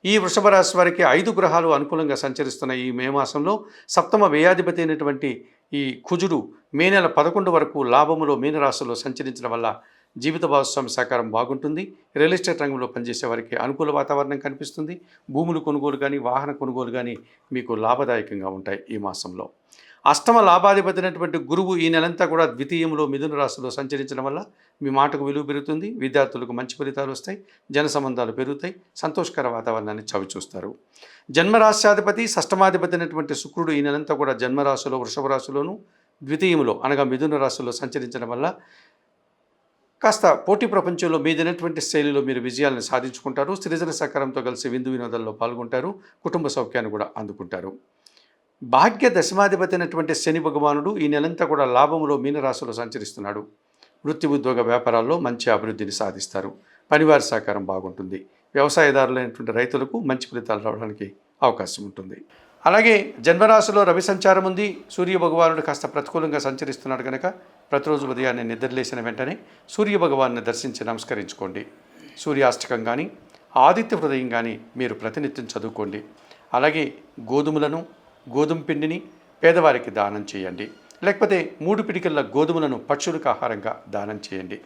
ఈ వృషభ రాశి వారికి 5 గ్రహాలు అనుకూలంగా సంచరిస్తున్న ఈ మే మాసంలో సప్తమ వ్యయాధిపతి అయినటువంటి ఈ కుజుడు మే నెల 11 వరకు లాభములో మీనరాశిలో సంచరించడం వల్ల జీవిత భాగస్వామి సహకారం బాగుంటుంది. రియల్ ఎస్టేట్ రంగంలో పనిచేసే వారికి అనుకూల వాతావరణం కనిపిస్తుంది. భూములు కొనుగోలు కానీ వాహన కొనుగోలు కానీ మీకు లాభదాయకంగా ఉంటాయి. ఈ మాసంలో అష్టమ లాభాధిపతి అయినటువంటి గురువు ఈ నెలంతా కూడా ద్వితీయంలో మిథున రాశిలో సంచరించడం వల్ల మీ మాటకు విలువ పెరుగుతుంది. విద్యార్థులకు మంచి ఫలితాలు వస్తాయి. జన సంబంధాలు పెరుగుతాయి. సంతోషకర వాతావరణాన్ని చవిచూస్తారు. జన్మరాశ్యాధిపతి షష్టమాధిపతి అయినటువంటి శుక్రుడు ఈ నెలంతా కూడా జన్మరాశిలో వృషభ రాశిలోను ద్వితీయంలో అనగా మిథున రాశిలో సంచరించడం వల్ల కాస్త పోటీ ప్రపంచంలో మీదైనటువంటి శైలిలో మీరు విజయాలను సాధించుకుంటారు. సృజన సహకారంతో కలిసి విందు వినోదాల్లో పాల్గొంటారు. కుటుంబ సౌఖ్యాన్ని కూడా అందుకుంటారు. భాగ్య దశమాధిపతి అయినటువంటి శని భగవానుడు ఈ నెలంతా కూడా లాభంలో మీనరాశిలో సంచరిస్తున్నాడు. వృత్తి ఉద్యోగ వ్యాపారాల్లో మంచి అభివృద్ధిని సాధిస్తారు. పనివారి సహకారం బాగుంటుంది. వ్యవసాయదారులైనటువంటి రైతులకు మంచి ఫలితాలు రావడానికి అవకాశం ఉంటుంది. అలాగే జన్మరాశిలో రవి సంచారం ఉంది. సూర్య భగవానుడు కాస్త ప్రతికూలంగా సంచరిస్తున్నాడు కనుక ప్రతిరోజు ఉదయాన్నే నిద్రలేసిన వెంటనే సూర్య భగవాన్ని దర్శించి నమస్కరించుకోండి. సూర్యాష్టకం కానీ ఆదిత్య హృదయం కానీ మీరు ప్రతినిత్యం చదువుకోండి. అలాగే గోధుమ పిండిని పేదవారికి దానం చేయండి. లేకపోతే 3 పిడికిళ్ళ గోధుమలను పక్షులకు ఆహారంగా దానం చేయండి.